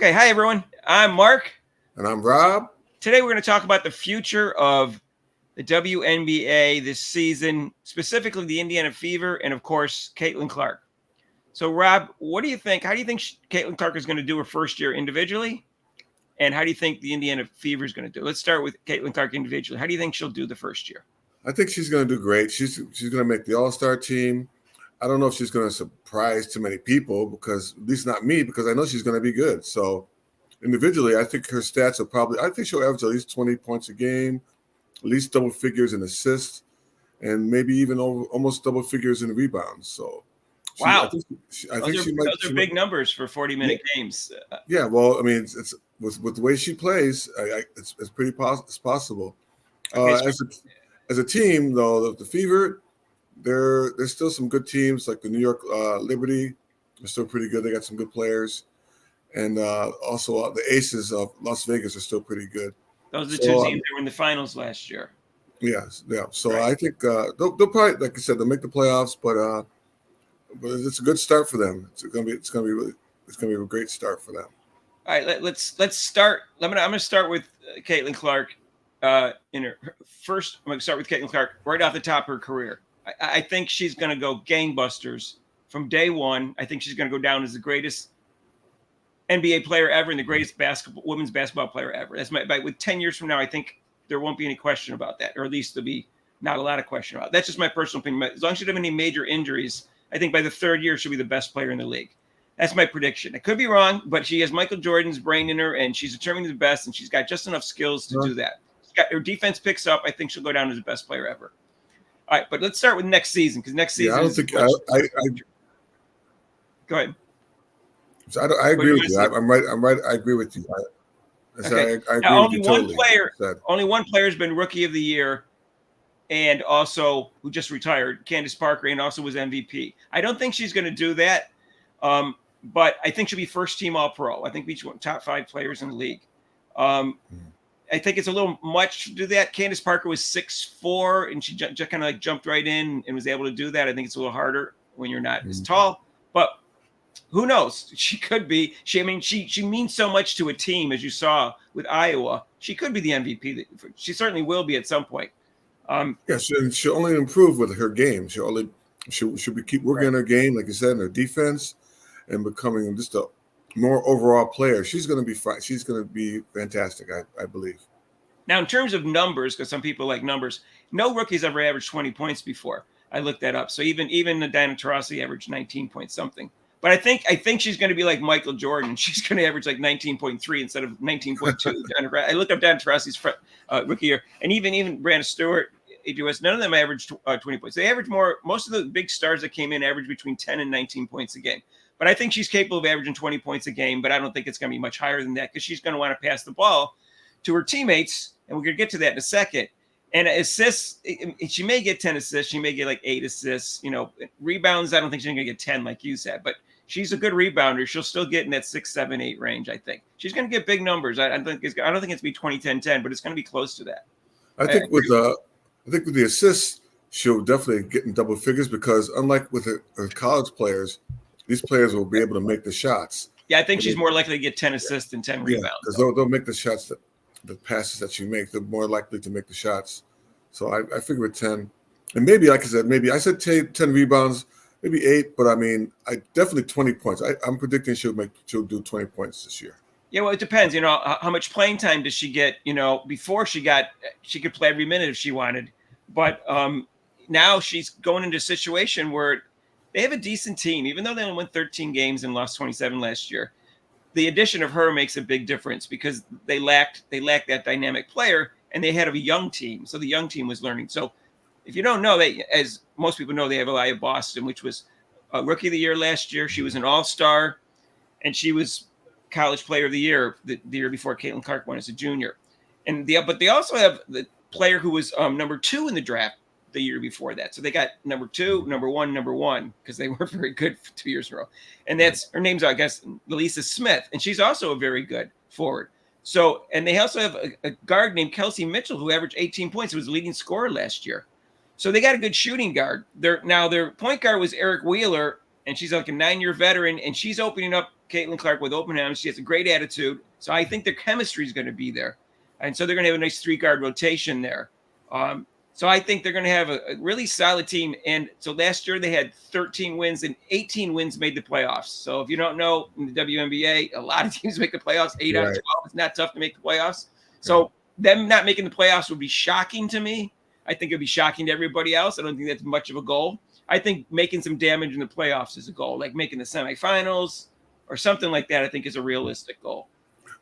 Okay, hi everyone. I'm Mark. And I'm Rob. Today we're going to talk about the future of the WNBA this season, specifically the Indiana Fever, and of course, Caitlin Clark. So, Rob, what do you think? How do you think Caitlin Clark is going to do her first year individually? And how do you think the Indiana Fever is going to do? Let's start with Caitlin Clark individually. How do you think she'll do the first year? I think she's going to do great. She's going to make the All-Star team. I don't know if she's going to surprise too many people, because at least not me, because I know she's going to be good. So individually, I think her stats I think she'll average at least 20 points a game, at least double figures in assists, and maybe even almost double figures in rebounds. So Wow. I think she might. Those are big numbers for 40-minute games. Yeah, well, I mean, it's with the way she plays, it's pretty possible. Okay, as a team, though, the Fever, there's still some good teams like the New York Liberty. They're still pretty good. They got some good players, and also the Aces of Las Vegas are still pretty good. Those are the two teams that were in the finals last year. Yes, yeah. So right. I think they'll probably, like I said, they'll make the playoffs, but it's a good start for them. It's gonna be a great start for them. All right, let's start. I'm gonna start with Caitlin Clark. In her first, I'm going to start with Caitlin Clark right off the top of her career. I think she's going to go gangbusters from day one. I think she's going to go down as the greatest NBA player ever and the greatest women's basketball player ever. That's with 10 years from now, I think there won't be any question about that, or at least there'll be not a lot of question about it. That's just my personal opinion. As long as she doesn't have any major injuries, I think by the third year, she'll be the best player in the league. That's my prediction. I could be wrong, but she has Michael Jordan's brain in her, and she's determined to be the best, and she's got just enough skills to do that. Her defense picks up. I think she'll go down as the best player ever. All right, but let's start with next season, because next season. Yeah, I don't think Go ahead. So I agree with you. I'm right. I agree with you. Okay. I agree with you totally. Only one player has been Rookie of the Year, and also who just retired, Candace Parker, and also was MVP. I don't think she's going to do that, but I think she'll be first team All-Pro. I think each one top 5 players in the league. I think it's a little much to do that. Candace Parker was 6'4", and she just kind of like jumped right in and was able to do that. I think it's a little harder when you're not as tall, but who knows? She could be. She means so much to a team, as you saw with Iowa. She could be the MVP. She certainly will be at some point. She'll only improve with her game. She'll keep working on her game, like you said, in her defense, and becoming just a more overall player. She's going to be fine. She's going to be fantastic, I believe. Now, in terms of numbers, because some people like numbers, no rookie's ever averaged 20 points before. I looked that up. So even Diana Taurasi averaged 19 point something. But I think she's going to be like Michael Jordan. She's going to average like 19.3 instead of 19.2. I looked up Diana Taurasi's rookie year, and even Brandon Stewart, AJS, none of them averaged 20 points. They averaged more. Most of the big stars that came in averaged between 10 and 19 points a game. But I think she's capable of averaging 20 points a game, but I don't think it's going to be much higher than that, because she's going to want to pass the ball to her teammates, and we're going to get to that in a second. And assists, she may get 10 assists. She may get like 8 assists. Rebounds, I don't think she's going to get 10 like you said, but she's a good rebounder. She'll still get in that 6, 7, 8 range, I think. She's going to get big numbers. I don't think it's going to be 20, 10, 10, but it's going to be close to that. I think with the assists, she'll definitely get in double figures, because unlike with her college players, these players will be able to make the shots. Yeah, I think she's more likely to get 10 assists than 10 rebounds. Because they'll make the shots, the passes that she makes. They're more likely to make the shots. So I figure with 10. And maybe, like I said, 10 rebounds, maybe 8. But, I definitely 20 points. I'm predicting she'll do 20 points this year. Yeah, well, it depends. How much playing time does she get? Before she could play every minute if she wanted. But now she's going into a situation where they have a decent team, even though they only won 13 games and lost 27 last year. The addition of her makes a big difference, because they lacked that dynamic player, and they had a young team. So the young team was learning. So if you don't know, as most people know, they have Aaliyah Boston, which was a Rookie of the Year last year. She was an All-Star, and she was College Player of the Year the year before Caitlin Clark won as a junior. But they also have the player who was number 2 in the draft the year before that. So they got number 2, number 1, because they weren't very good for 2 years in a row. And that's her name's, I guess, Lisa Smith. And she's also a very good forward. So, and they also have a guard named Kelsey Mitchell, who averaged 18 points. Who was the leading scorer last year. So they got a good shooting guard. Their point guard was Eric Wheeler, and she's like a 9-year veteran, and she's opening up Caitlin Clark with open arms. She has a great attitude. So I think their chemistry is going to be there. And so they're going to have a nice 3-guard rotation there. So I think they're going to have a really solid team. And so last year they had 13 wins and 18 wins made the playoffs. So if you don't know, in the WNBA, a lot of teams make the playoffs, 8 out of 12. It's not tough to make the playoffs. So them not making the playoffs would be shocking to me. I think it'd be shocking to everybody else. I don't think that's much of a goal. I think making some damage in the playoffs is a goal, like making the semifinals or something like that. I think is a realistic goal.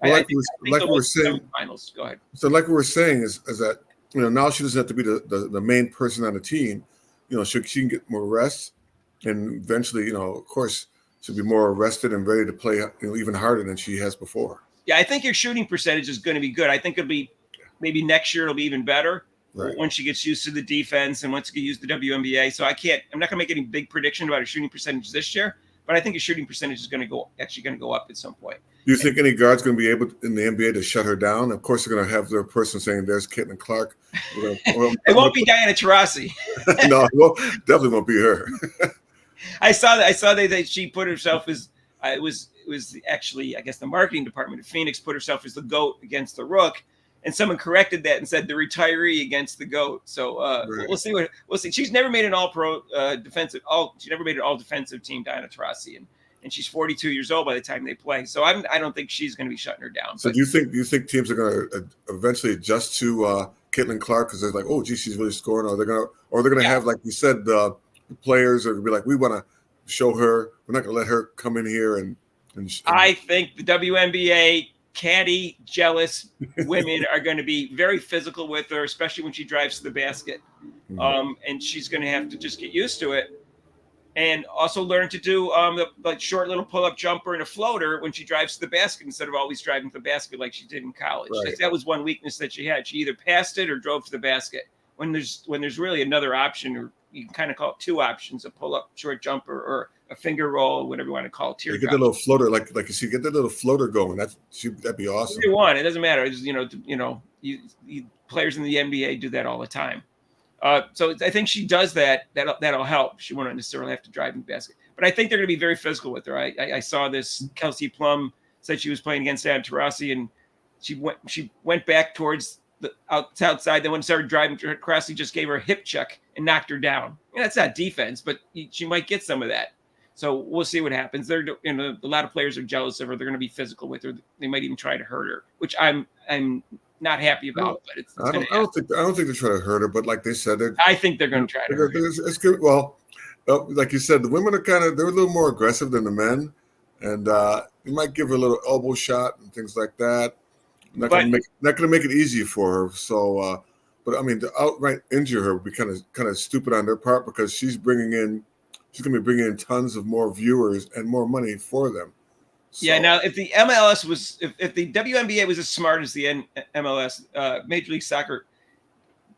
Well, I think we were saying, finals. Go ahead. So like we were saying is that, now she doesn't have to be the main person on the team. She can get more rest, and eventually, of course, she'll be more rested and ready to play even harder than she has before. Yeah, I think your shooting percentage is going to be good. I think it'll be maybe next year it'll be even better once she gets used to the defense and once she gets used to the WNBA. So I'm not going to make any big prediction about her shooting percentage this year, but I think your shooting percentage is going to go up at some point. Do you think any guard's going to be able in the NBA to shut her down? Of course, they're going to have their person saying, "There's Caitlin Clark." It won't be Diana Taurasi. No, definitely won't be her. I saw that she put herself as it was actually, I guess, the marketing department of Phoenix put herself as the GOAT against the Rook, and someone corrected that and said the retiree against the GOAT. So we'll see. She's never made an all-pro defensive. She never made an all-defensive team, Diana Taurasi, and she's 42 years old by the time they play. So I don't think she's going to be shutting her down. So do you think teams are going to eventually adjust to Caitlin Clark because they're like, oh, geez, she's really scoring, or they're going to have, like you said, the players are going to be like, we want to show her, we're not going to let her come in here and I think the WNBA catty, jealous women are going to be very physical with her, especially when she drives to the basket. And she's going to have to just get used to it. And also learn to do the short little pull-up jumper and a floater when she drives to the basket instead of always driving to the basket like she did in college. Right. That was one weakness that she had. She either passed it or drove to the basket. When there's really another option, or you can kind of call it two options: a pull-up short jumper or a finger roll, or whatever you want to call it. You get the little floater, like you see, get the little floater going. That'd be awesome. Either one, it doesn't matter. It's, players in the NBA do that all the time. So I think she does that. That'll help. She won't necessarily have to drive in the basket. But I think they're going to be very physical with her. I saw this. Kelsey Plum said she was playing against Diana Taurasi, and she went back towards the outside. Then when she started driving, Taurasi just gave her a hip check and knocked her down. That's not defense, but she might get some of that. So we'll see what happens. A lot of players are jealous of her. They're going to be physical with her. They might even try to hurt her, which I'm not happy about. But I don't think they're trying to hurt her. But like they said, I think they're going to try to hurt her. It's good. Well, like you said, the women are they're a little more aggressive than the men, and you might give her a little elbow shot and things like that. Not going to make it easy for her. So, but I mean, to outright injure her would be kind of stupid on their part, because she's going to be bringing in tons of more viewers and more money for them. So. Yeah. Now, if the MLS was, if the WNBA was as smart as the MLS, Major League Soccer,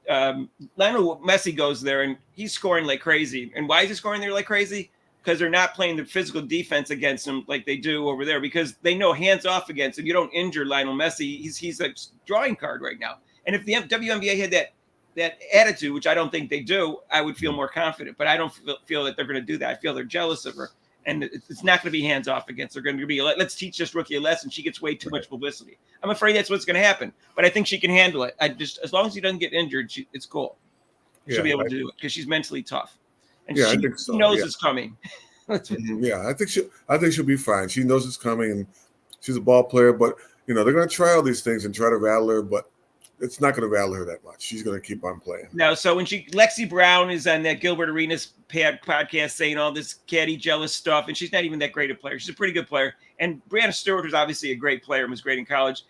Lionel Messi goes there and he's scoring like crazy. And why is he scoring there like crazy? Because they're not playing the physical defense against him like they do over there, because they know hands off against him. You don't injure Lionel Messi. He's a drawing card right now. And if the WNBA had that attitude, which I don't think they do, I would feel more confident. But I don't feel that they're going to do that. I feel they're jealous of her. And it's not going to be hands off against. They're going to be, let's teach this rookie a lesson. She gets way too much publicity. I'm afraid that's what's going to happen. But I think she can handle it. As long as she doesn't get injured, it's cool. She'll be able to do it because she's mentally tough. And I think so. She knows it's coming. Yeah, I think she'll be fine. She knows it's coming, and she's a ball player. But they're going to try all these things and try to rattle her, but it's not going to rattle her that much. She's going to keep on playing. No, so when Lexi Brown is on that Gilbert Arenas podcast saying all this catty, jealous stuff, and she's not even that great a player. She's a pretty good player. And Brianna Stewart was obviously a great player and was great in college.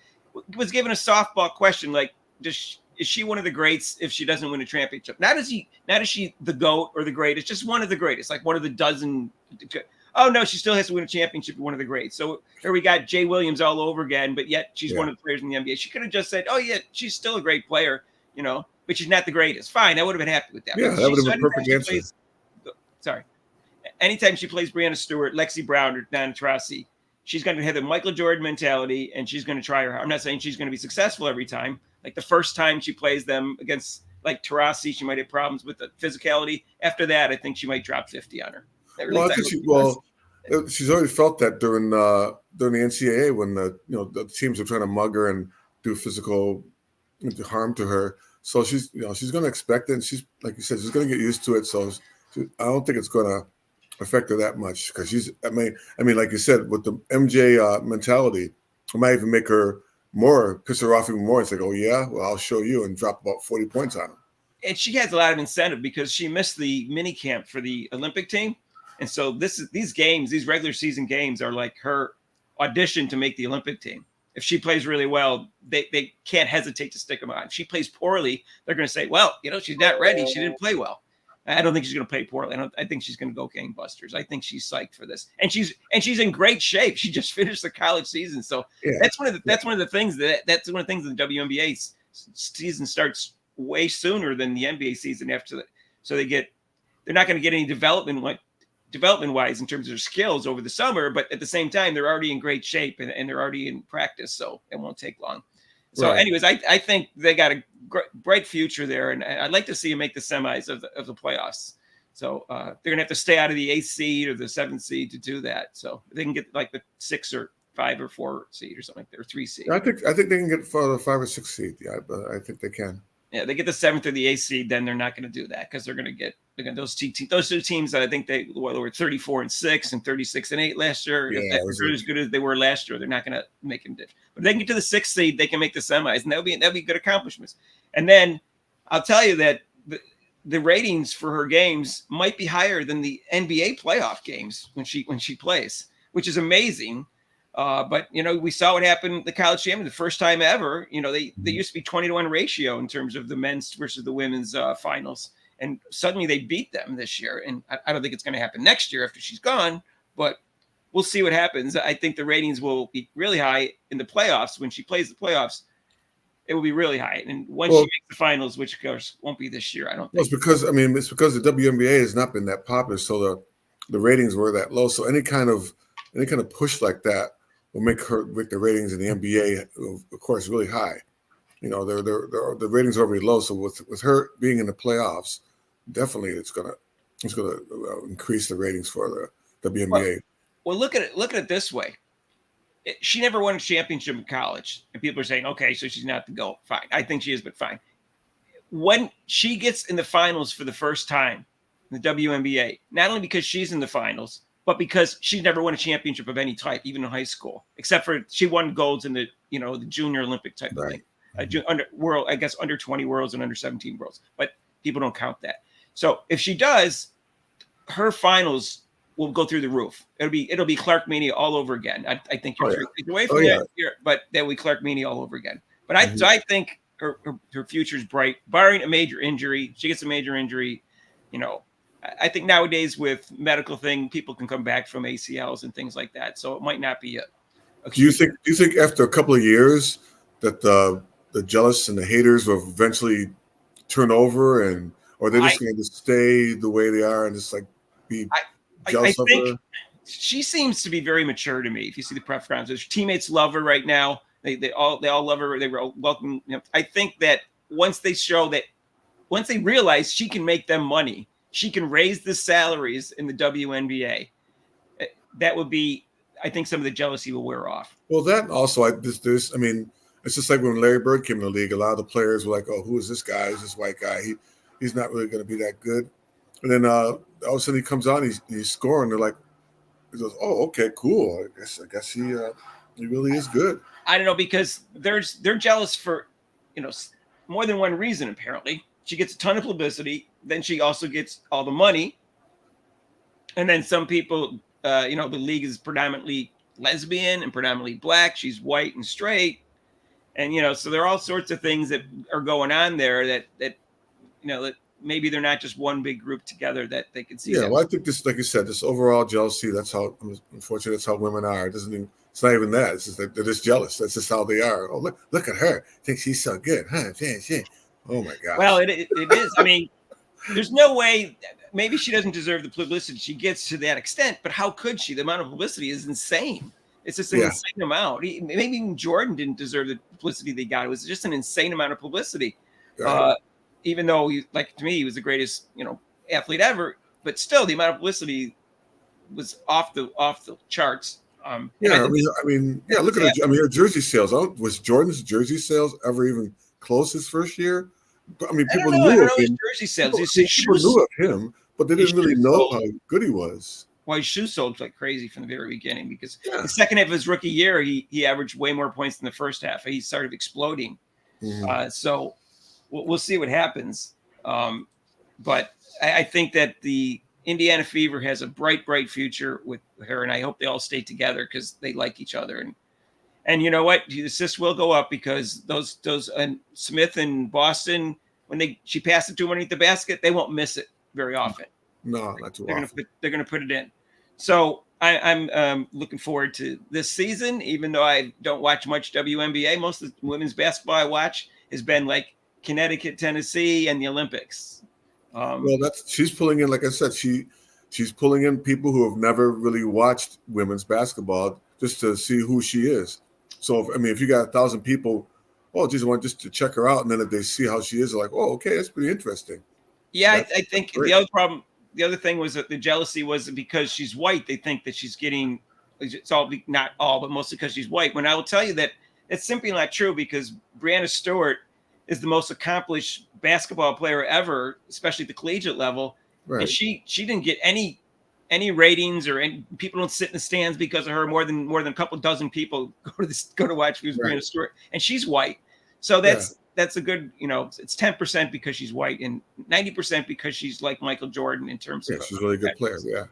Was given a softball question like, is she one of the greats if she doesn't win a championship? Not is she the GOAT or the greatest, just one of the greatest, like one of the dozen. Oh, no, she still has to win a championship, one of the greats. So here we got Jay Williams all over again, but yet she's one of the players in the NBA. She could have just said, oh, yeah, she's still a great player, but she's not the greatest. Fine, I would have been happy with that. Yeah, that would have been a perfect answer. Anytime she plays Brianna Stewart, Lexi Brown, or Diana Taurasi, she's going to have the Michael Jordan mentality, and she's going to try her. I'm not saying she's going to be successful every time. Like the first time she plays them against like Taurasi, she might have problems with the physicality. After that, I think she might drop 50 on her. She's already felt that during the NCAA when the teams were trying to mug her and do physical harm to her. So she's going to expect it, and she's like you said, she's going to get used to it. So I don't think it's going to affect her that much because she's. I mean, like you said, with the MJ mentality, it might even make her piss her off even more. It's like, oh yeah, well I'll show you, and drop about 40 points on him. And she has a lot of incentive because she missed the mini camp for the Olympic team. And so these regular season games are like her audition to make the Olympic team. If she plays really well, they can't hesitate to stick them on. If she plays poorly, they're going to say, well, she's not ready. She didn't play well. I don't think she's going to play poorly. I think she's going to go gangbusters. I think she's psyched for this, and she's in great shape. She just finished the college season, so yeah. That's one of the things that the WNBA season starts way sooner than the NBA season after that. So they're not going to get any development wise in terms of their skills over the summer, but at the same time, they're already in great shape and they're already in practice. So it won't take long. So anyways, I think they got a bright future there. And I'd like to see them make the semis of the playoffs. So they're going to have to stay out of the 8th seed or the 7th seed to do that. So they can get like the 6 or 5 or 4 seed or something like that, or 3 seed. I think they can get for the 5 or 6 seed. Yeah, but I think they can. Yeah, they get the 7th or the 8th seed, then they're not going to do that because they're going to get those two teams that I think they were 34-6 and 36-8 last year. Yeah, if they're as good as they were last year, they're not going to make them. But if they can get to the 6th seed, they can make the semis, and that'll be good accomplishments. And then I'll tell you that the ratings for her games might be higher than the NBA playoff games when she plays, which is amazing. But we saw what happened the college champion the first time ever. They used to be 20-1 ratio in terms of the men's versus the women's finals, and suddenly they beat them this year. And I don't think it's going to happen next year after she's gone, but we'll see what happens. I think the ratings will be really high in the playoffs. When she plays the playoffs, it will be really high. And once she makes the finals, which of course won't be this year, I don't think. It's because the WNBA has not been that popular, so the ratings were that low. So any kind of push like that will make the ratings in the NBA, of course, really high. The ratings are already low, so with her being in the playoffs, definitely it's gonna increase the ratings for the WNBA. Well, look at it this way. She never won a championship in college, and people are saying, okay, so she's not the GOAT. Fine, I think she is, but fine. When she gets in the finals for the first time in the WNBA, not only because she's in the finals, but because she's never won a championship of any type, even in high school, except for she won golds in the the Junior Olympic type of thing, under 20 worlds and under 17 worlds, but people don't count that. So if she does, her finals will go through the roof. It'll be Clark Meany all over again. I think you're 3 feet away from that, but that will be Clark Meany all over again. But I think her future is bright, barring a major injury. She gets a major injury, I think nowadays with medical thing, people can come back from ACLs and things like that. So it might not be Do you think after a couple of years that the jealous and the haters will eventually turn over, or they're just going to stay the way they are and just like be jealous of her? She seems to be very mature to me. If you see the press conferences, her teammates love her right now. They all love her. They were welcome. I think that once they realize she can make them money, she can raise the salaries in the WNBA. That would be, I think, some of the jealousy will wear off. Well, that also, it's just like when Larry Bird came in the league. A lot of the players were like, "Oh, who is this guy? Who's this white guy? He's not really going to be that good." And then all of a sudden he comes on, he's scoring. They're like, he goes, "Oh, okay, cool. I guess he really is good." I don't know, because they're jealous for more than one reason. Apparently, she gets a ton of publicity. Then she also gets all the money. And then some people, the league is predominantly lesbian and predominantly black. She's white and straight. And, so there are all sorts of things that are going on there that maybe they're not just one big group together that they can see. Yeah, well, I think this, like you said, this overall jealousy, unfortunately, that's how women are. It's not even that. It's just that they're just jealous. That's just how they are. Oh, look at her. Think she's so good, huh? Oh, my God. Well, it is. I mean, there's no way. Maybe she doesn't deserve the publicity she gets to that extent, but how could she? The amount of publicity is insane. It's just an insane amount. Maybe even Jordan didn't deserve the publicity they got. It was just an insane amount of publicity. Right. Even though, to me, he was the greatest, athlete ever. But still, the amount of publicity was off the charts. And Yeah, yeah. Look at her. I mean, her jersey sales. Was Jordan's jersey sales ever even close his first year? I mean, I don't people know. I knew don't of know his him. jersey sales. People, His people shoes, knew of him, but they his didn't really shoes know sold. how good he was. Well, his shoes sold like crazy from the very beginning because Yeah. the second half of his rookie year, he averaged way more points than the first half. He started exploding. So we'll see what happens. But I think that the Indiana Fever has a bright future with her, and I hope they all stay together because they like each other. And you know what, the assists will go up because those Smith and Boston, when she passed it to him underneath the basket, they won't miss it very often. No, not too often. They're gonna put it in. So I'm looking forward to this season, even though I don't watch much WNBA. Most of the women's basketball I watch has been like Connecticut, Tennessee, and the Olympics. Well, she's pulling in, like I said, she's pulling in people who have never really watched women's basketball just to see who she is. So, if you got 1,000 people, oh, geez, I want just to check her out, and then if they see how she is, they're like, oh, okay, that's pretty interesting. Yeah, I think the other thing was that the jealousy was because she's white. They think that she's getting, it's all, not all, but mostly because she's white. When I will tell you that it's simply not true, because Brianna Stewart is the most accomplished basketball player ever, especially at the collegiate level. Right. And she didn't get any ratings, or any people don't sit in the stands because of her. More than a couple dozen people go to watch Brianna Stewart, and she's white. So that's a good, it's 10% because she's white and 90% because she's like Michael Jordan in terms of. She's a really good player. Yeah.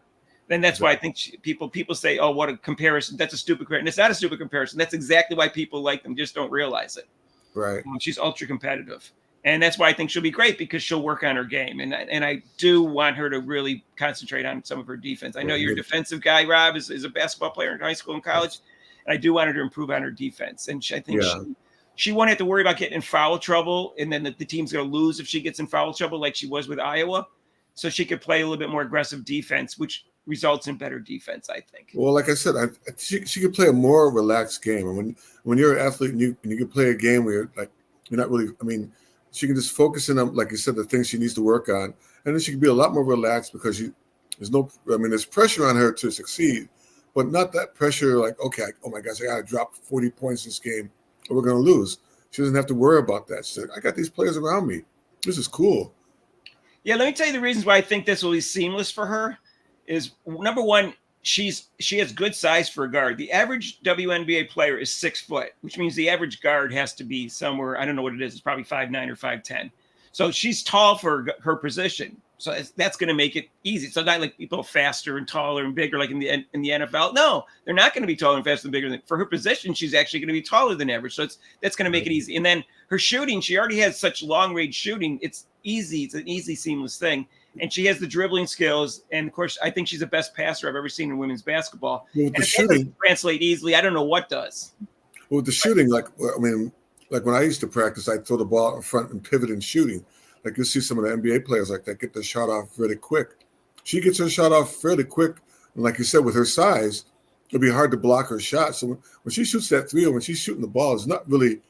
And that's why I think people say, oh, what a comparison. That's a stupid comparison. And it's not a stupid comparison. That's exactly why people like them. Just don't realize it. Right. She's ultra competitive. And that's why I think she'll be great, because she'll work on her game. And I do want her to really concentrate on some of her defense. I know you're a defensive guy, Rob, is a basketball player in high school and college. And I do want her to improve on her defense. And I think she won't have to worry about getting in foul trouble, and then the team's going to lose if she gets in foul trouble like she was with Iowa. So she could play a little bit more aggressive defense, which results in better defense, I think. Well, like I said, she could play a more relaxed game. And when you're an athlete and you can play a game where you're not really, she can just focus in on, like you said, the things she needs to work on. And then she can be a lot more relaxed because there's pressure on her to succeed, but not that pressure like, okay, oh my gosh, I got to drop 40 points this game or we're going to lose. She doesn't have to worry about that. She's like, I got these players around me. This is cool. Yeah, let me tell you the reasons why I think this will be seamless for her is, number one, she has good size for a guard. The average WNBA player is 6 foot, which means the average guard has to be somewhere, I don't know what it is, it's probably 5'9" or 5'10". So she's tall for her position. So that's going to make it easy. So not like people faster and taller and bigger like in the NFL. No, they're not going to be taller and faster and bigger. For her position, she's actually going to be taller than average. So that's going to make it easy. And then her shooting, she already has such long range shooting. It's easy. It's an easy, seamless thing. And she has the dribbling skills. And of course, I think she's the best passer I've ever seen in women's basketball. Well, the shooting translate easily. I don't know what does. Well, the shooting, like when I used to practice, I'd throw the ball in front and pivot and shooting. Like you'll see some of the NBA players like that get their shot off really quick. She gets her shot off fairly quick. And like you said, with her size, it'll be hard to block her shot. So when she shoots that three, or when she's shooting the ball, it's not really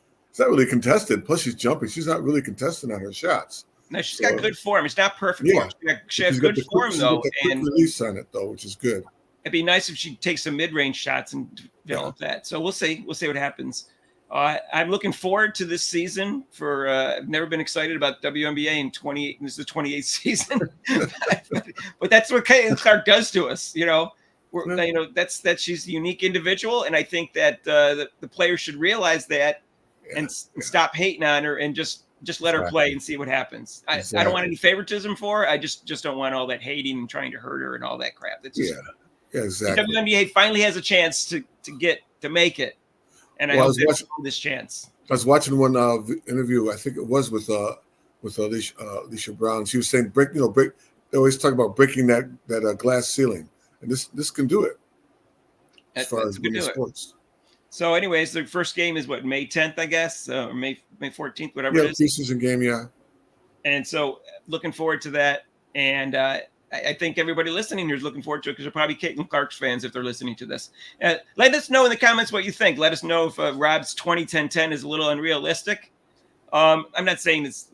contested. Plus she's jumping. She's not really contesting on her shots. No, she's got good form. It's not perfect form. She has good form, though. And release on it, though, which is good. It'd be nice if she takes some mid-range shots and develop that. So we'll see. We'll see what happens. I'm looking forward to this season. I've never been excited about WNBA in 28. This is the 28th season, but that's what Caitlin Clark does to us. That's she's a unique individual, and I think that the players should realize that and stop hating on her and just let her play and see what happens. I don't want any favoritism for her. I just don't want all that hating and trying to hurt her and all that crap. It's just, exactly. The WNBA finally has a chance to make it. And I hope they have this chance. I was watching one interview. I think it was with Alicia Brown. She was saying, break. They always talk about breaking that glass ceiling, and this can do it. As far as women's sports. So, anyways, the first game is May 10th, I guess, or May 14th, whatever it is. Preseason game, yeah. And so, looking forward to that, and I think everybody listening here is looking forward to it because they're probably Caitlin Clark's fans if they're listening to this. Let us know in the comments what you think. Let us know if Rob's 20-10-10 is a little unrealistic. I'm not saying this.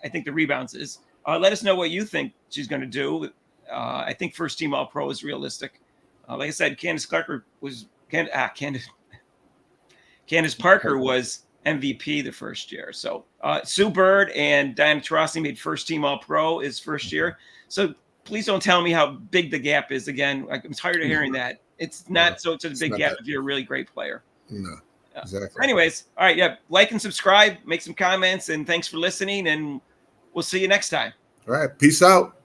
I think the rebounds is. Let us know what you think she's going to do. I think first team All-Pro is realistic. Like I said, Candace Parker was MVP the first year. So Sue Bird and Diana Taurasi made first team All Pro his first year. So please don't tell me how big the gap is again. I'm tired of hearing that. It's not such a big gap if you're a really great player. No, exactly. Anyways, all right, yeah, like and subscribe, make some comments, and thanks for listening, and we'll see you next time. All right, peace out.